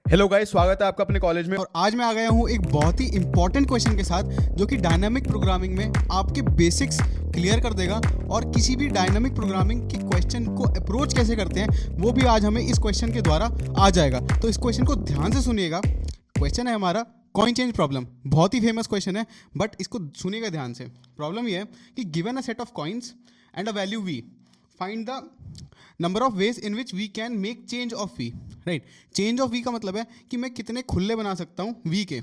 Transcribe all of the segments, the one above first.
Hello guys, स्वागत है आपका अपने कॉलेज में। और आज मैं आ गया हूँ एक बहुत ही इंपॉर्टेंट क्वेश्चन के साथ जो कि डायनामिक प्रोग्रामिंग में आपके बेसिक्स क्लियर कर देगा और किसी भी डायनामिक प्रोग्रामिंग के क्वेश्चन को अप्रोच कैसे करते हैं वो भी आज हमें इस क्वेश्चन के द्वारा आ जाएगा। तो इस क्वेश्चन को ध्यान से सुनिएगा। क्वेश्चन है हमारा कॉइन चेंज प्रॉब्लम। बहुत ही फेमस क्वेश्चन है बट इसको सुनिएगा ध्यान से। प्रॉब्लम ये है कि given a set of coins and a value V, find the number of ways in which we can make change of V. Right, change of V का मतलब है कि मैं कितने खुले बना सकता हूँ वी के।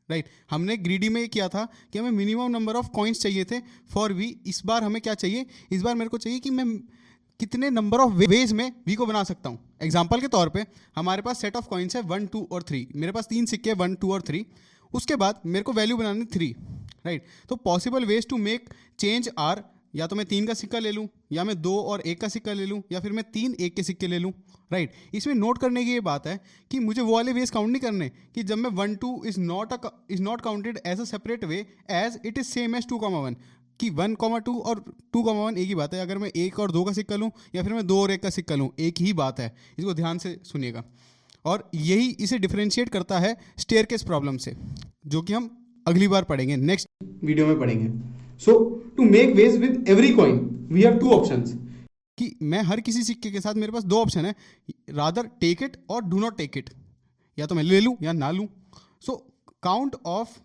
राइट, हमने ग्रीडी में किया था कि हमें मिनिमम नंबर ऑफ कॉइन्स चाहिए थे फॉर वी। इस बार हमें क्या चाहिए, इस बार मेरे को चाहिए कि मैं कितने नंबर ऑफ वेज में वी को बना सकता हूँ। एग्जाम्पल के तौर पे हमारे पास सेट ऑफ कॉइन्स है 1, 2 और 3। मेरे पास 3 सिक्के 1, 2 और 3। उसके बाद मेरे को वैल्यू बनानी 3। राइट, तो possible ways to make change are, या तो मैं 3 का सिक्का ले लूँ, या मैं 2 और 1 का सिक्का ले लूँ, या फिर मैं 3 1 के सिक्के ले लूँ। राइट, इसमें नोट करने की ये बात है कि मुझे वो वाले वेज काउंट नहीं करने कि जब मैं 1, 2 is not counted as a separate way as it is same as 2, 1 कि 1, 2 और 2, 1 एक ही बात है। अगर मैं 1 और 2 का सिक्का लूँ या फिर मैं 2 और 1 का सिक्का लूँ, एक ही बात है। इसको ध्यान से सुनिएगा। और यही इसे डिफरेंशिएट करता है स्टेयरकेस प्रॉब्लम से, जो कि हम अगली बार पढ़ेंगे, नेक्स्ट वीडियो में पढ़ेंगे। So to make ways with every coin we have 2 options कि मैं हर किसी सिक्के के साथ मेरे पास 2 ऑप्शन है, रादर टेक इट और डू नॉट टेक इट, या तो मैं ले लूं या ना लूं। So count of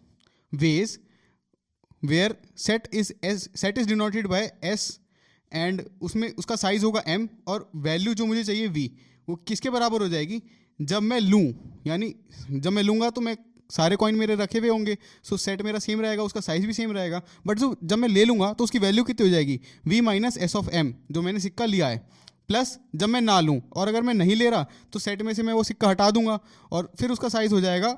ways where set is denoted by S and उसमें उसका साइज होगा m और वैल्यू जो मुझे चाहिए v, वो किसके बराबर हो जाएगी जब मैं लूँ। यानी जब मैं लूँगा तो मैं सारे कॉइन मेरे रखे हुए होंगे, सो सेट मेरा सेम रहेगा, उसका साइज भी सेम रहेगा। बट जो जब मैं ले लूँगा तो उसकी वैल्यू कितनी हो जाएगी, v minus S of m जो मैंने सिक्का लिया है, प्लस जब मैं ना लूँ और अगर मैं नहीं ले रहा तो सेट में से मैं वो सिक्का हटा दूंगा और फिर उसका साइज हो जाएगा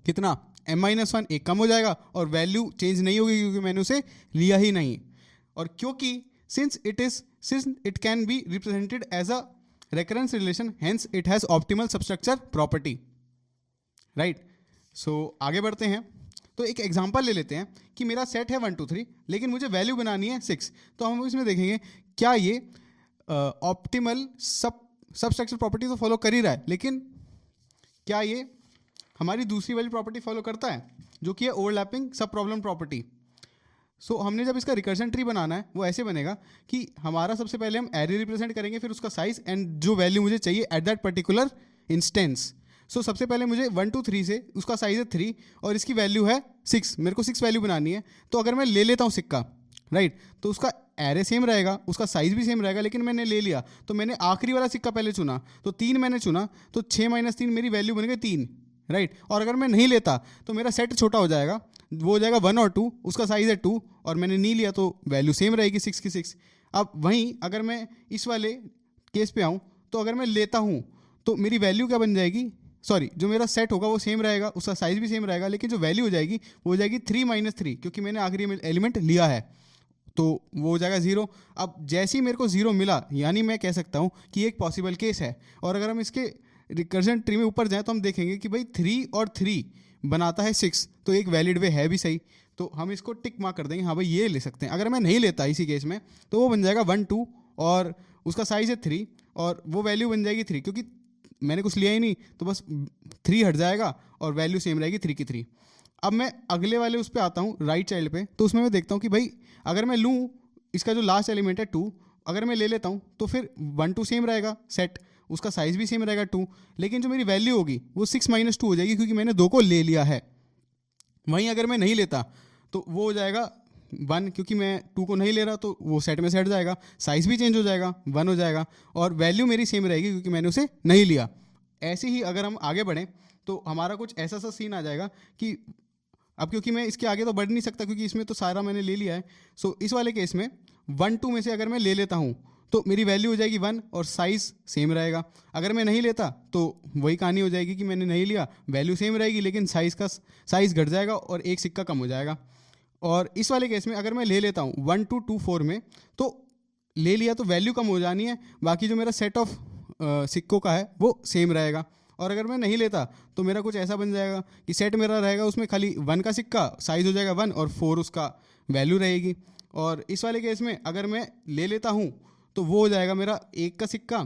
कितना, m-1, एक कम हो जाएगा और वैल्यू चेंज नहीं होगी क्योंकि मैंने उसे लिया ही नहीं। और क्योंकि since it can be represented as a recurrence relation, hence it has optimal substructure property. Right, so आगे बढ़ते हैं। तो एक एग्जांपल ले लेते हैं कि मेरा सेट है 1, 2, 3, लेकिन मुझे वैल्यू बनानी है 6। तो हम इसमें देखेंगे क्या ये ऑप्टिमल सबस्ट्रक्चर प्रॉपर्टी तो फॉलो कर ही रहा है, लेकिन क्या ये हमारी दूसरी वाली प्रॉपर्टी फॉलो करता है जो कि है ओवरलैपिंग सब प्रॉब्लम प्रॉपर्टी। सो हमने जब इसका रिकर्जन ट्री बनाना है वो ऐसे बनेगा कि हमारा सबसे पहले हम एरे रिप्रेजेंट करेंगे, फिर उसका साइज एंड जो वैल्यू मुझे चाहिए एट दैट पर्टिकुलर इंस्टेंस। सो सबसे पहले मुझे 1, 2, 3 से उसका साइज है 3 और इसकी वैल्यू है 6। मेरे को 6 वैल्यू बनानी है। तो अगर मैं ले लेता हूँ सिक्का, राइट, तो उसका एरे सेम रहेगा, उसका साइज भी सेम रहेगा, लेकिन मैंने ले लिया तो मैंने आखिरी वाला सिक्का पहले चुना, तो 3 मैंने चुना, तो 6 - 3 मेरी वैल्यू बन गई 3। राइट, और अगर मैं नहीं लेता तो मेरा सेट छोटा हो जाएगा, वो हो जाएगा 1 और 2, उसका साइज है 2 और मैंने नहीं लिया तो वैल्यू सेम रहेगी 6 की 6। अब वहीं अगर मैं इस वाले केस पे आऊँ तो अगर मैं लेता हूँ तो मेरी वैल्यू क्या बन जाएगी, सॉरी, जो मेरा सेट होगा वो सेम रहेगा, उसका साइज भी सेम रहेगा, लेकिन जो वैल्यू हो जाएगी वो हो जाएगी 3 - 3 क्योंकि मैंने आखिरी एलिमेंट लिया है, तो वो हो जाएगा 0। अब जैसे ही मेरे को 0 मिला, यानी मैं कह सकता हूँ कि एक पॉसिबल केस है। और अगर हम इसके रिकर्जन ट्री में ऊपर जाएँ तो हम देखेंगे कि भाई 3 और 3 बनाता है 6, तो एक वैलिड वे है भी सही, तो हम इसको टिक मार्क कर देंगे, हाँ भाई ये ले सकते हैं। अगर मैं नहीं लेता इसी केस में तो वो बन जाएगा 1, 2 और उसका साइज है 3 और वो वैल्यू बन जाएगी 3, क्योंकि मैंने कुछ लिया ही नहीं तो बस 3 हट जाएगा और वैल्यू सेम रहेगी 3 की 3। अब मैं अगले वाले उस पर आता हूँ, राइट चाइल्ड पे, तो उसमें मैं देखता हूँ कि भाई अगर मैं लूँ इसका जो लास्ट एलिमेंट है 2, अगर मैं ले लेता हूँ तो फिर 1, 2 सेम रहेगा सेट, उसका साइज भी सेम रहेगा 2, लेकिन जो मेरी वैल्यू होगी वो 6 - 2 हो जाएगी क्योंकि मैंने 2 को ले लिया है। वहीं अगर मैं नहीं लेता तो वो हो जाएगा 1, क्योंकि मैं 2 को नहीं ले रहा तो वो सेट में से हट जाएगा, साइज भी चेंज हो जाएगा, 1 हो जाएगा और वैल्यू मेरी सेम रहेगी क्योंकि मैंने उसे नहीं लिया। ऐसे ही अगर हम आगे बढ़ें तो हमारा कुछ ऐसा सा सीन आ जाएगा कि अब क्योंकि मैं इसके आगे तो बढ़ नहीं सकता क्योंकि इसमें तो सारा मैंने ले लिया है। सो इस वाले केस में 1, 2 में से अगर मैं ले लेता हूँ तो मेरी वैल्यू हो जाएगी 1 और साइज सेम रहेगा। अगर मैं नहीं लेता तो वही कहानी हो जाएगी कि मैंने नहीं लिया, वैल्यू सेम रहेगी लेकिन साइज घट जाएगा और एक सिक्का कम हो जाएगा। और इस वाले केस में अगर मैं ले लेता हूँ 1, 2, 2, 4 में, तो ले लिया तो वैल्यू कम हो जानी है, बाकी जो मेरा सेट ऑफ सिक्कों का है वो सेम रहेगा। और अगर मैं नहीं लेता तो मेरा कुछ ऐसा बन जाएगा कि सेट मेरा रहेगा उसमें खाली 1 का सिक्का, साइज हो जाएगा 1 और 4 उसका वैल्यू रहेगी। और इस वाले केस में अगर मैं ले लेता हूँ तो वो हो जाएगा मेरा 1 का सिक्का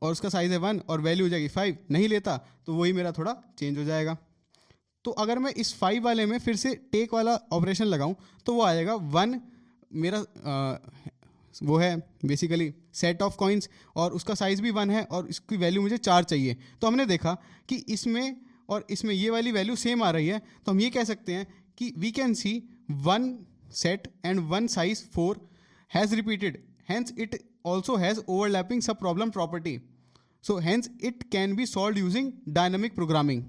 और उसका साइज़ है 1 और वैल्यू हो जाएगी 5, नहीं लेता तो वही मेरा थोड़ा चेंज हो जाएगा। तो अगर मैं इस 5 वाले में फिर से टेक वाला ऑपरेशन लगाऊं तो वो आएगा 1 मेरा वो है बेसिकली सेट ऑफ कॉइन्स और उसका साइज़ भी 1 है और इसकी वैल्यू मुझे 4 चाहिए। तो हमने देखा कि इसमें और इसमें ये वाली वैल्यू सेम आ रही है, तो हम ये कह सकते हैं कि we can see 1 set and 1 size 4 has repeated, hence it also has overlapping subproblem property, so hence it can be solved using dynamic programming,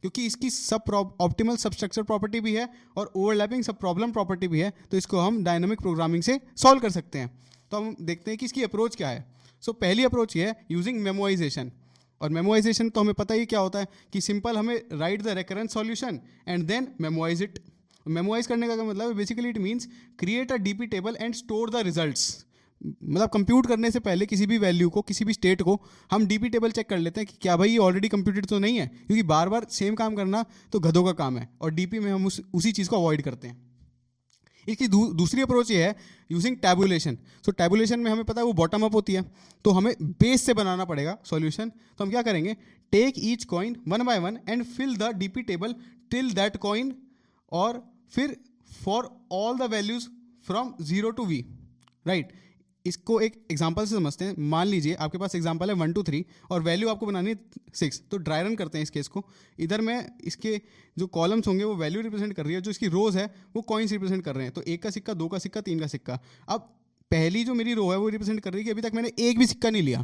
क्योंकि इसकी सब ऑप्टिमल सबस्ट्रक्चर प्रॉपर्टी भी है और ओवरलैपिंग सब प्रॉब्लम प्रॉपर्टी भी है, तो इसको हम डायनामिक प्रोग्रामिंग से सॉल्व कर सकते हैं। तो हम देखते हैं कि इसकी अप्रोच क्या है। सो पहली अप्रोच ये है यूजिंग मेमोराइजेशन, और मेमोराइजेशन तो हमें पता ही क्या होता है कि सिंपल हमें write the recurrence solution and then memorise it. Memorise करने का क्या मतलब है, basically it means create a DP table and store the results. मतलब कंप्यूट करने से पहले किसी भी वैल्यू को, किसी भी स्टेट को हम डीपी टेबल चेक कर लेते हैं कि क्या भाई ये ऑलरेडी कंप्यूटेड तो नहीं है, क्योंकि बार बार सेम काम करना तो गधों का काम है और डीपी में हम उसी चीज़ को अवॉइड करते हैं। इसकी दूसरी अप्रोच ये है यूजिंग टैबुलेशन। सो टैबुलेशन में हमें पता है वो बॉटम अप होती है, तो हमें बेस से बनाना पड़ेगा सॉल्यूशन। तो हम क्या करेंगे, take each coin 1 by 1 and fill the DP table till that coin, और फिर for all the values from 0 to V, right. इसको एक एग्जांपल से समझते हैं। मान लीजिए आपके पास एग्जांपल है 1 2 3 और वैल्यू आपको बनानी है 6, तो ड्राई रन करते हैं इस केस को। इधर में इसके जो कॉलम्स होंगे वो वैल्यू रिप्रेजेंट कर रही है, जो इसकी रोज है वो कॉइन्स रिप्रेजेंट कर रहे हैं। तो 1 का सिक्का, 2 का सिक्का, 3 का सिक्का। अब पहली जो मेरी रो है वो रिप्रेजेंट कर रही है कि अभी तक मैंने एक भी सिक्का नहीं लिया,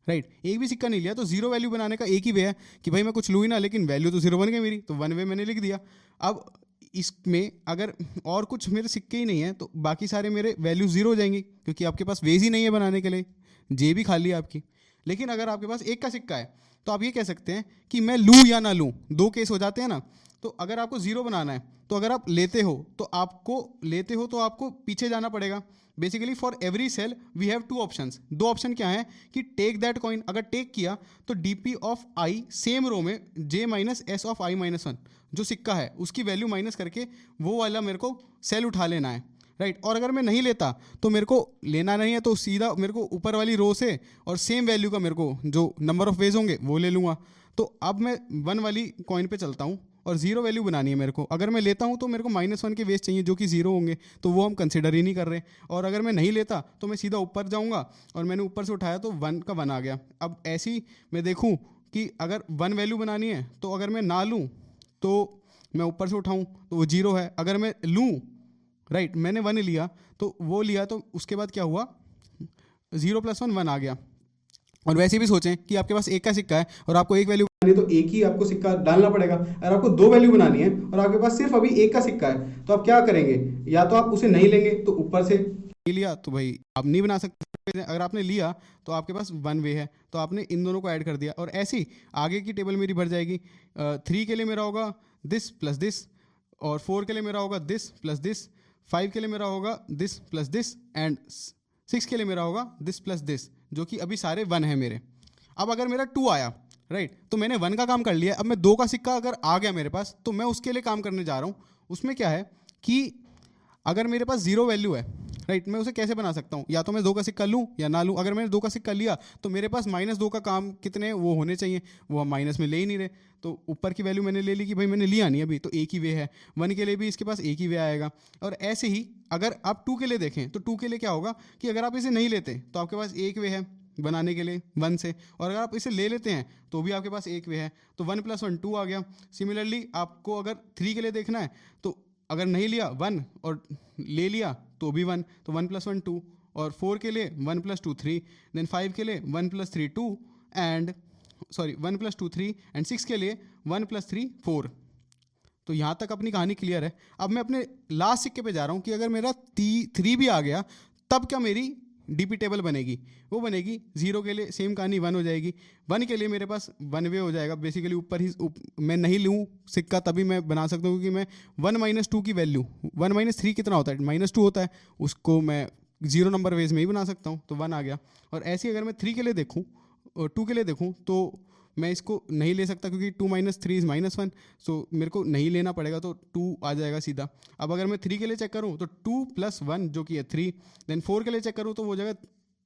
राइट, एक भी सिक्का नहीं लिया। तो 0 वैल्यू बनाने का एक ही वे है कि भाई मैं कुछ लूँ ही ना, लेकिन वैल्यू तो 0 बन गई मेरी, तो 1 वे मैंने लिख दिया। अब इसमें अगर और कुछ मेरे सिक्के ही नहीं है तो बाकी सारे मेरे वैल्यू 0 हो जाएंगी, क्योंकि आपके पास वेज ही नहीं है बनाने के लिए, जे भी खाली है आपकी। लेकिन अगर आपके पास 1 का सिक्का है तो आप ये कह सकते हैं कि मैं लूँ या ना लूँ, 2 केस हो जाते हैं ना। तो अगर आपको 0 बनाना है तो अगर आप लेते हो तो आपको पीछे जाना पड़ेगा। Basically for every cell we have 2 options. 2 option क्या है कि टेक दैट कॉइन, अगर टेक किया तो DP of I same row में j minus S of I minus 1, जो सिक्का है उसकी वैल्यू माइनस करके वो वाला मेरे को सेल उठा लेना है, राइट। और अगर मैं नहीं लेता तो मेरे को लेना नहीं है, तो सीधा मेरे को ऊपर वाली रो से और सेम वैल्यू का मेरे को जो नंबर ऑफ वेज होंगे वो ले लूँगा। तो अब मैं 1 वाली कॉइन पे चलता हूँ और 0 वैल्यू बनानी है मेरे को। अगर मैं लेता हूँ तो मेरे को -1 के वेज चाहिए जो कि 0 होंगे, तो वो हम कंसिडर ही नहीं कर रहे। और अगर मैं नहीं लेता तो मैं सीधा ऊपर जाऊँगा और मैंने ऊपर से उठाया तो 1 का 1 आ गया। अब ऐसे ही मैं देखूँ कि अगर 1 वैल्यू बनानी है तो अगर मैं ना लूँ तो मैं ऊपर से उठाऊँ तो वो 0 है। अगर मैं लूँ, राइट, मैंने 1 लिया तो वो लिया, तो उसके बाद क्या हुआ, 0 + 1 1 आ गया। और वैसे भी सोचें कि आपके पास 1 का सिक्का है और आपको 1 वैल्यू बनानी है तो एक ही आपको सिक्का डालना पड़ेगा। अगर आपको 2 वैल्यू बनानी है और आपके पास सिर्फ अभी 1 का सिक्का है तो आप क्या करेंगे, या तो आप उसे नहीं लेंगे तो ऊपर से लिया तो भाई आप नहीं बना सकते। अगर आपने लिया तो आपके पास 1 वे है, तो आपने इन दोनों को ऐड कर दिया और ऐसे ही आगे की टेबल मेरी भर जाएगी। 3 के लिए मेरा होगा दिस प्लस दिस, और 4 के लिए मेरा होगा दिस प्लस दिस, 5 के लिए मेरा होगा दिस प्लस दिस, एंड 6 के लिए मेरा होगा दिस प्लस दिस, जो कि अभी सारे 1 है मेरे। अब अगर मेरा 2 आया, राइट, तो मैंने 1 का काम कर लिया। अब मैं 2 का सिक्का अगर आ गया मेरे पास तो मैं उसके लिए काम करने जा रहा हूँ। उसमें क्या है कि अगर मेरे पास 0 वैल्यू है, राइट, मैं उसे कैसे बना सकता हूँ, या तो मैं 2 का सिक्का लूँ या ना लूँ। अगर मैंने 2 का सिक्का लिया तो मेरे पास -2 का काम कितने वो होने चाहिए, वो हम माइनस में ले ही नहीं रहे, तो ऊपर की वैल्यू मैंने ले ली कि भाई मैंने लिया नहीं अभी, तो एक ही वे है। 1 के लिए भी इसके पास एक ही वे आएगा। और ऐसे ही अगर आप 2 के लिए देखें तो 2 के लिए क्या होगा कि अगर आप इसे नहीं लेते तो आपके पास एक वे है बनाने के लिए 1 से, और अगर आप इसे ले लेते हैं तो भी आपके पास एक वे है, तो 1 + 1 2 आ गया। सिमिलरली आपको अगर 3 के लिए देखना है तो अगर नहीं लिया 1 और ले लिया तो भी 1, तो 1 + 1 2, और 4 के लिए 1 + 2 3, देन 5 के लिए 1 + 3 2 एंड 1 + 2 3, एंड 6 के लिए 1 + 3 4। तो यहाँ तक अपनी कहानी क्लियर है। अब मैं अपने लास्ट सिक्के पे जा रहा हूँ कि अगर मेरा 3 भी आ गया तब क्या मेरी डीपी टेबल बनेगी, वो बनेगी 0 के लिए सेम कहानी 1 हो जाएगी, 1 के लिए मेरे पास 1 वे हो जाएगा। बेसिकली ऊपर ही मैं नहीं लूँ सिक्का तभी मैं बना सकता हूँ, क्योंकि मैं 1 - 2 की वैल्यू 1 - 3 कितना होता है, -2 होता है, उसको मैं 0 नंबर वेज में ही बना सकता हूँ, तो 1 आ गया। और ऐसे ही अगर मैं 3 के लिए देखूँ और 2 के लिए देखूँ तो मैं इसको नहीं ले सकता, क्योंकि 2 - 3 = -1, सो मेरे को नहीं लेना पड़ेगा, तो 2 आ जाएगा सीधा। अब अगर मैं 3 के लिए चेक करूँ तो 2 + 1 जो कि है 3, देन 4 के लिए चेक करूँ तो वो हो जाएगा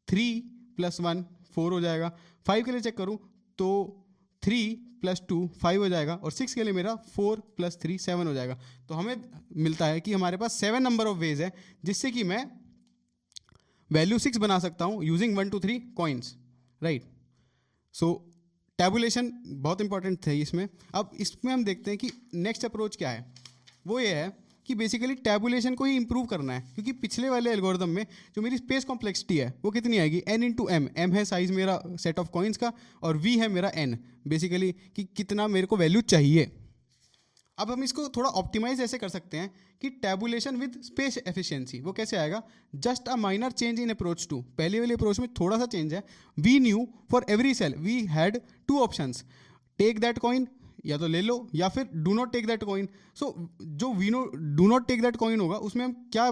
3 + 1 4 हो जाएगा। 5 के लिए चेक करूँ तो 3 + 2 5 हो जाएगा, और 6 के लिए मेरा 4 + 3 7 हो जाएगा। तो हमें मिलता है कि हमारे पास 7 नंबर ऑफ वेज है जिससे कि मैं वैल्यू 6 बना सकता हूँ यूजिंग 1 2 3 कॉइन्स, राइट। सो टैबुलेशन बहुत इंपॉर्टेंट थे इसमें। अब इसमें हम देखते हैं कि नेक्स्ट अप्रोच क्या है। वो ये है कि बेसिकली टैबुलेशन को ही इंप्रूव करना है, क्योंकि पिछले वाले एल्गोरिदम में जो मेरी स्पेस कॉम्प्लेक्सिटी है वो कितनी आएगी, n × m। m है साइज मेरा सेट ऑफ कॉइन्स का, और v है मेरा n, बेसिकली कि कितना मेरे को वैल्यू चाहिए। अब हम इसको थोड़ा ऑप्टिमाइज ऐसे कर सकते हैं कि टैबुलेशन विद स्पेस एफिशिएंसी। वो कैसे आएगा, just a minor change in approach to. पहले वाले अप्रोच में थोड़ा सा चेंज है। We knew for every cell we had 2 options, take that coin या तो ले लो, या फिर do not take that coin. So जो we know do not take that coin होगा उसमें हम क्या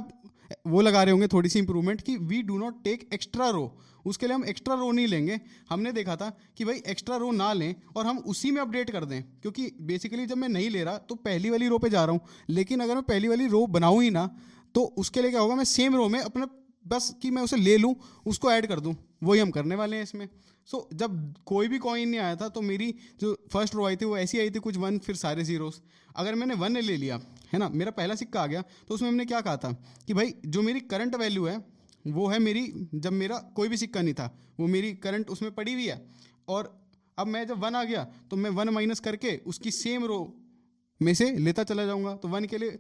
वो लगा रहे होंगे, थोड़ी सी इंप्रूवमेंट कि we do not take extra row. उसके लिए हम एक्स्ट्रा रो नहीं लेंगे। हमने देखा था कि भाई एक्स्ट्रा रो ना लें और हम उसी में अपडेट कर दें, क्योंकि बेसिकली जब मैं नहीं ले रहा तो पहली वाली रो पे जा रहा हूँ, लेकिन अगर मैं पहली वाली रो बनाऊँ ही ना तो उसके लिए क्या होगा, मैं सेम रो में अपना बस कि मैं उसे ले लूँ उसको ऐड कर दूँ, वही हम करने वाले हैं इसमें। सो जब कोई भी कॉइन नहीं आया था तो मेरी जो फर्स्ट रो आई थी वो ऐसी आई थी, कुछ 1 फिर सारे जीरोस। अगर मैंने 1 ले लिया है ना, मेरा पहला सिक्का आ गया, तो उसमें हमने क्या कहा था कि भाई जो मेरी करंट वैल्यू है वो है मेरी, जब मेरा कोई भी सिक्का नहीं था वो मेरी करंट उसमें पड़ी हुई है। और अब मैं जब 1 आ गया तो मैं 1 माइनस करके उसकी सेम रो में से लेता चला जाऊंगा। तो 1 के लिए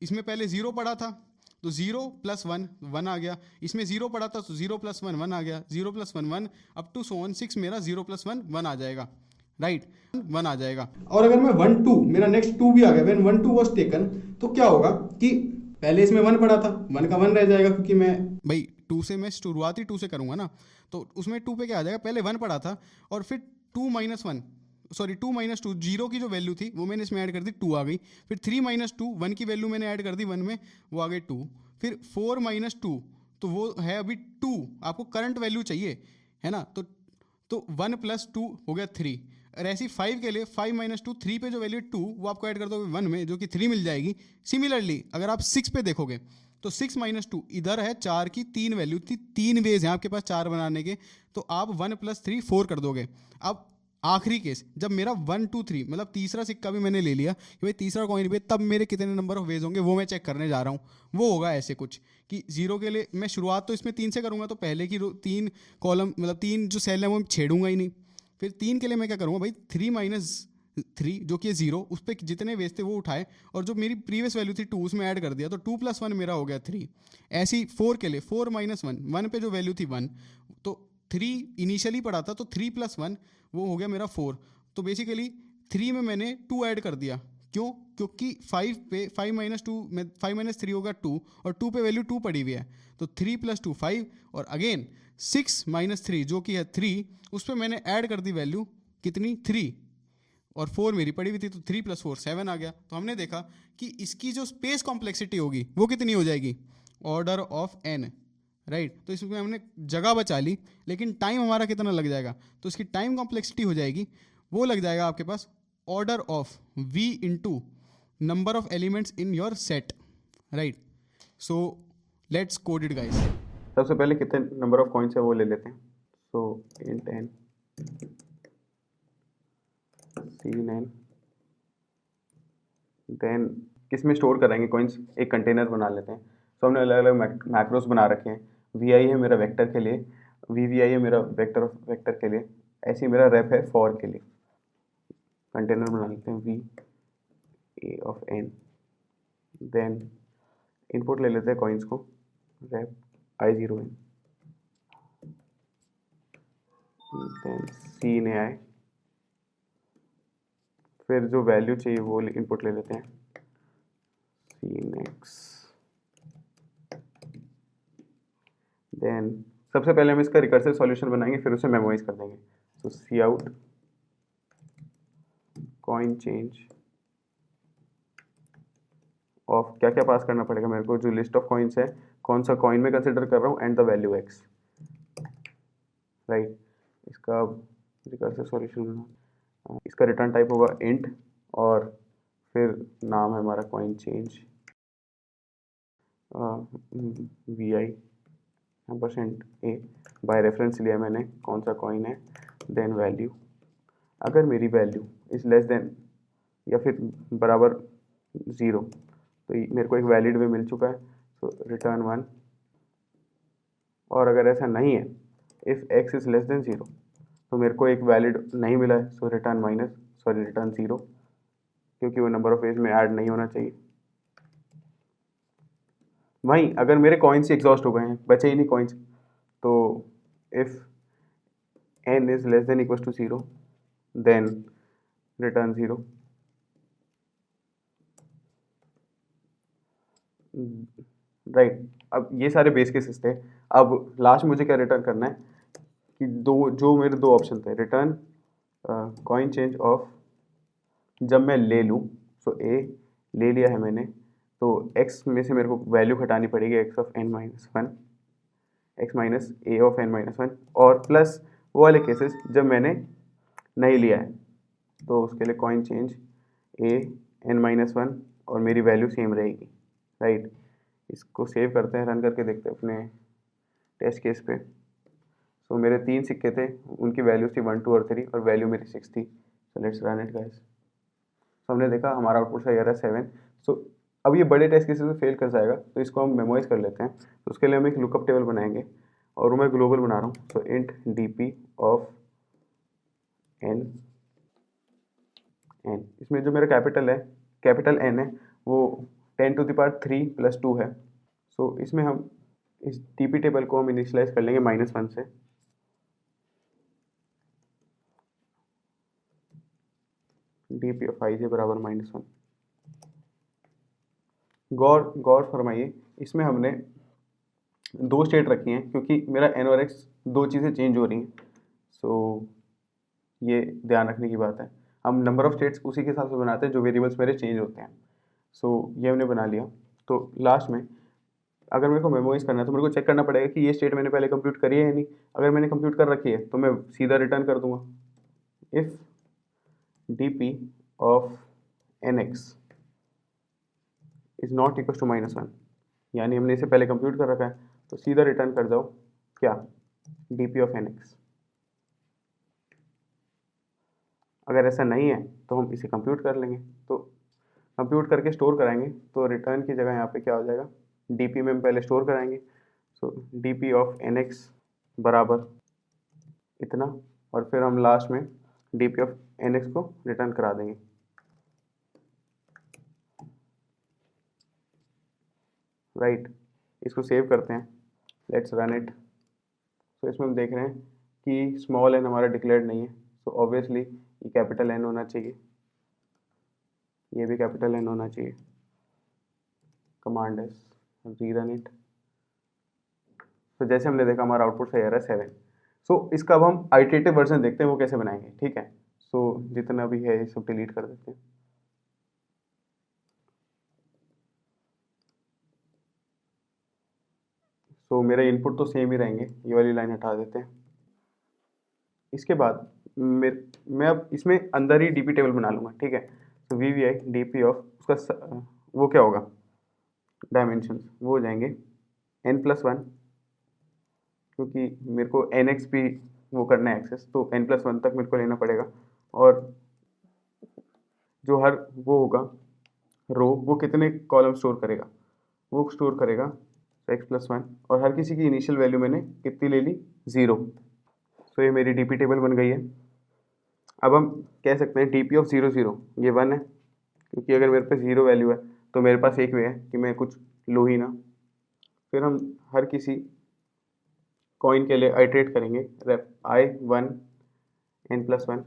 इसमें पहले 0 पड़ा था तो 0 + 1 1 आ गया, इसमें 0 पड़ा था तो 0 + 1 1 आ गया, 0 + 1 1 अप टू सो ऑन 6 मेरा 0 + 1 1 आ जाएगा, राइट 1 आ जाएगा। और अगर मैं 1 2 मेरा नेक्स्ट 2 भी आ गया, व्हेन 1 2 वाज टेकन, तो क्या होगा कि पहले इसमें 1 पड़ा था, 1 का 1 रह जाएगा, क्योंकि मैं भाई 2 से मैं शुरुआती 2 से करूंगा ना, तो उसमें 2 पे क्या आ जाएगा, पहले 1 पड़ा था और फिर 2 - 1 सॉरी 2 - 2 जीरो की जो वैल्यू थी वो मैंने इसमें ऐड कर दी, 2 आ गई। फिर 3 - 2 1 की वैल्यू मैंने ऐड कर दी 1 में, वो आ गई 2। फिर 4 - 2 तो वो है अभी 2, आपको करंट वैल्यू चाहिए है ना, तो 1 + 2 हो गया 3। और ऐसी 5 के लिए 5 - 2 3 पे जो वैल्यू 2 वो आपको ऐड कर दोगे 1 में, जो कि 3 मिल जाएगी। सिमिलरली अगर आप 6 पे देखोगे तो 6 - 2 इधर है 4 की 3 वैल्यू थी, 3 वेज हैं आपके पास 4 बनाने के, तो आप 1 + 3 4 कर दोगे। अब आखिरी केस जब मेरा 1 2 3 मतलब तीसरा सिक्का भी मैंने ले लिया कि भाई तीसरा कॉइन पे, तब मेरे कितने नंबर ऑफ वेज होंगे वो मैं चेक करने जा रहा हूँ। वो होगा ऐसे कुछ कि 0 के लिए मैं शुरुआत तो इसमें 3 से करूँगा, तो पहले की 3 कॉलम मतलब 3 जो सेल है वो मैं छेड़ूंगा ही नहीं। फिर 3 के लिए मैं क्या करूँगा भाई, 3 - 3 जो कि 0, उस पर जितने वेज थे वो उठाए और जो मेरी प्रीवियस वैल्यू थी 2 उसमें ऐड कर दिया, तो 2 + 1 मेरा हो गया 3। ऐसी 4 के लिए 4 - 1 1 पे जो वैल्यू थी 1, तो 3 इनिशियली पड़ा था तो 3 + 1 वो हो गया मेरा 4। तो बेसिकली 3 में मैंने 2 ऐड कर दिया, क्यों, क्योंकि 5 पे 5 - 2 में 5 - 3 होगा 2, और 2 पे वैल्यू 2 पड़ी हुई है, तो 3 + 2 5, और अगेन 6 - 3 जो कि है 3, उस पर मैंने ऐड कर दी वैल्यू कितनी 3, और 4 मेरी पड़ी हुई थी, तो 3 + 4 7 आ गया। तो हमने देखा कि इसकी जो स्पेस कॉम्प्लेक्सिटी होगी वो कितनी हो जाएगी, ऑर्डर ऑफ n, राइट। तो इसमें हमने जगह बचा ली, लेकिन टाइम हमारा कितना लग जाएगा, तो इसकी टाइम कॉम्प्लेक्सिटी हो जाएगी, वो लग जाएगा आपके पास order of v × number of elements in your set, right. So let's code it guys. सबसे पहले कितने नंबर ऑफ कॉइन्स है वो ले लेते हैं। सो int n c9, देन किस में स्टोर कराएंगे कॉइन्स, एक कंटेनर बना लेते हैं। सो हमने अलग अलग मैक्रोस बना रखे हैं। vi है मेरा वेक्टर के लिए, vvi है मेरा वेक्टर के लिए, ऐसे ही मेरा ref है फॉर के लिए। कंटेनर बना लेते हैं v a of n, then input ले लेते हैं कॉइन्स को, ref i0n, then c ai, फिर जो वैल्यू चाहिए वो इनपुट ले लेते हैं, cnex, देन सबसे पहले हम इसका रिकर्सिव सॉल्यूशन बनाएंगे, फिर उसे मेमोराइज कर देंगे। तो cout कॉइन चेंज ऑफ क्या क्या पास करना पड़ेगा मेरे को, जो लिस्ट ऑफ कॉइन्स है कौन सा कॉइन में कंसिडर कर रहा हूँ, and the value x, right. इसका रिकर्सिव सॉल्यूशन, इसका रिटर्न टाइप होगा इंट, और फिर नाम है हमारा coin change vi, percent A, by reference लिया मैंने कौन सा कॉइन है, देन वैल्यू, अगर मेरी वैल्यू इज लेस देन या फिर बराबर 0 तो मेरे को एक वैलिड वे मिल चुका है, सो रिटर्न 1। और अगर ऐसा नहीं है, if x is less then 0 तो मेरे को एक वैलिड नहीं मिला है, सो रिटर्न 0, क्योंकि वो नंबर ऑफ वेज में ऐड नहीं होना चाहिए। वहीं अगर मेरे कॉइन्स एग्जॉस्ट हो गए हैं, बचे ही नहीं कॉइन्स, तो if n is less than equal to 0 then return 0। Right, अब ये सारे बेस केसेस थे। अब लास्ट मुझे क्या रिटर्न करना है कि मेरे दो ऑप्शन थे, रिटर्न कॉइन चेंज ऑफ जब मैं ले लूँ, सो ए ले लिया है मैंने, तो x में से मेरे को वैल्यू घटानी पड़ेगी x of n minus 1, x minus A of n minus 1, और प्लस वो वाले केसेस जब मैंने नहीं लिया है, तो उसके लिए कॉइन चेंज ए n माइनस 1 और मेरी वैल्यू सेम रहेगी। राइट, इसको सेव करते हैं, रन करके देखते हैं अपने टेस्ट केस पे। सो मेरे 3 सिक्के थे, उनकी वैल्यूज थी 1 2 और 3, और वैल्यू मेरी 6 थी। So let's run it guys. तो हमने देखा हमारा आउटपुट सही आ रहा है 7। सो अब ये बड़े टेस्ट केसेस में फेल कर जाएगा, तो इसको हम मेमोराइज कर लेते हैं। तो उसके लिए हम एक लुकअप टेबल बनाएंगे, और वो मैं ग्लोबल बना रहा हूँ। तो इंट डी ऑफ एन, इसमें जो मेरा कैपिटल एन है वो 10 टू द पावर 3 + 2 है। सो इसमें हम इस डी टेबल को हम इनिशियलाइज कर लेंगे -1 से। डी ऑफ आई जे बराबर -1। गौर फरमाइए, इसमें हमने 2 स्टेट रखी हैं, क्योंकि मेरा एन और एक्स 2 चीज़ें चेंज हो रही हैं। सो ये ध्यान रखने की बात है। हम नंबर ऑफ स्टेट्स उसी के हिसाब से बनाते हैं जो वेरिएबल्स मेरे चेंज होते हैं। सो ये हमने बना लिया। तो लास्ट में अगर मेरे को मेमोराइज करना है, तो मेरे को चेक करना पड़ेगा कि ये स्टेट मैंने पहले कंप्यूट करी है या नहीं। अगर मैंने कंप्यूट कर रखी है तो मैं सीधा रिटर्न कर दूंगा, if D of N X is not equal to -1, यानी हमने इसे पहले कंप्यूट कर रखा है, तो सीधा रिटर्न कर जाओ क्या, डी ऑफ एन एक्स। अगर ऐसा नहीं है तो हम इसे कंप्यूट कर लेंगे, तो कंप्यूट करके स्टोर कराएंगे, तो रिटर्न की जगह यहाँ पे क्या हो जाएगा, डी में हम पहले स्टोर कराएंगे। सो डी ऑफ एन एक्स बराबर इतना, और फिर हम लास्ट में डी ऑफ एन एक्स को रिटर्न करा देंगे। राइट, इसको सेव करते हैं, लेट्स रन इट। तो इसमें हम देख रहे हैं कि स्मॉल एन हमारा डिक्लेयर्ड नहीं है, सो ऑब्वियसली ये कैपिटल एन होना चाहिए, ये भी कैपिटल एन होना चाहिए। Command S, rerun it. तो जैसे हमने देखा हमारा आउटपुट सही आ रहा है 7। सो इसका अब हम आइटरेटिव वर्जन देखते हैं वो कैसे बनाएंगे। ठीक है, सो जितना भी है ये सब डिलीट कर देते हैं। सो मेरे इनपुट तो सेम ही रहेंगे, ये वाली लाइन हटा देते हैं। इसके बाद मैं अब इसमें अंदर ही डीपी टेबल बना लूँगा। ठीक है, तो V V I D of उसका वो क्या होगा, डायमेंशंस वो हो जाएंगे n+1, क्योंकि मेरे को nx भी वो करना है एक्सेस, तो n+1 तक मेरे को लेना पड़ेगा। और जो हर वो होगा रो, वो कितने कॉलम स्टोर करेगा, वो स्टोर करेगा x+1, और हर किसी की इनिशियल वैल्यू मैंने कितनी ले ली, 0। तो ये मेरी डीपी टेबल बन गई है। अब हम कह सकते हैं डी ऑफ 0 0 ये 1 है, क्योंकि अगर मेरे पास 0 वैल्यू है तो मेरे पास एक वे है कि मैं कुछ लूँ ही ना। फिर हम हर किसी कॉइन के लिए आइट्रेट करेंगे, रेप i1 n+1,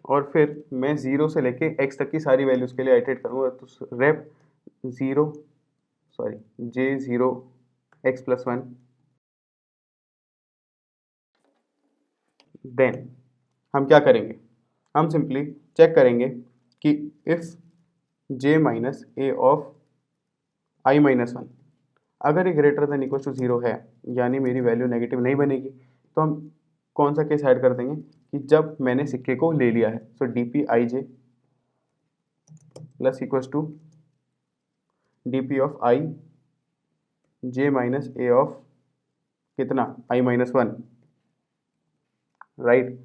और फिर मैं 0 से लेके x तक की सारी वैल्यूज़ के लिए आइट्रेट करूँगा। तो रेप j0 x+1, देन हम क्या करेंगे, हम सिंपली चेक करेंगे कि if j minus A of i-1 अगर ये ग्रेटर देन इक्वल टू 0 है, यानी मेरी वैल्यू नेगेटिव नहीं बनेगी, तो हम कौन सा केस ऐड कर देंगे कि जब मैंने सिक्के को ले लिया है। So D P I J plus equal to D P of I J minus A of कितना i-1, राइट।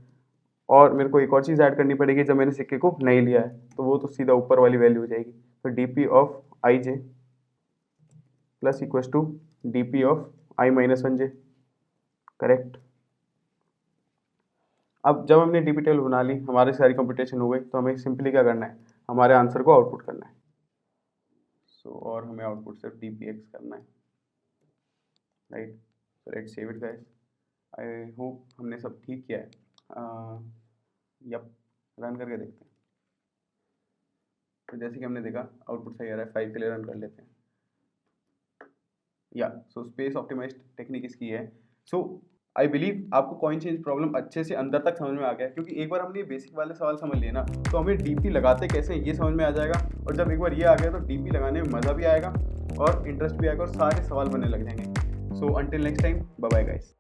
और मेरे को एक और चीज़ ऐड करनी पड़ेगी जब मैंने सिक्के को नहीं लिया है, तो वो तो सीधा ऊपर वाली वैल्यू हो जाएगी। तो dp of ij plus equals to dp of i-1j, correct. अब जब हमने डीपी टेबल बना ली, हमारी सारी कंप्यूटेशन हो गई, तो हमें सिंपली क्या करना है, हमारे आंसर को आउटपुट करना है। और हमें आउटपुट सिर्फ dpx करना है, right. So let's save it guys. I hope हमने सब ठीक किया है। यप, रन करके देखते हैं। तो जैसे कि हमने देखा आउटपुट सही आ रहा है, 5 के लिए रन कर लेते हैं। या सो स्पेस ऑप्टिमाइज्ड टेक्निक इसकी है। सो आई बिलीव आपको कॉइन चेंज प्रॉब्लम अच्छे से अंदर तक समझ में आ गया, क्योंकि एक बार हमने ये बेसिक वाले सवाल समझ लिए ना, तो हमें डीपी लगाते कैसे ये समझ में आ जाएगा। और जब एक बार ये आ गया तो डीपी लगाने में मज़ा भी आएगा और इंटरेस्ट भी आएगा और सारे सवाल बनने लग जाएंगे। So until next time, bye bye guys.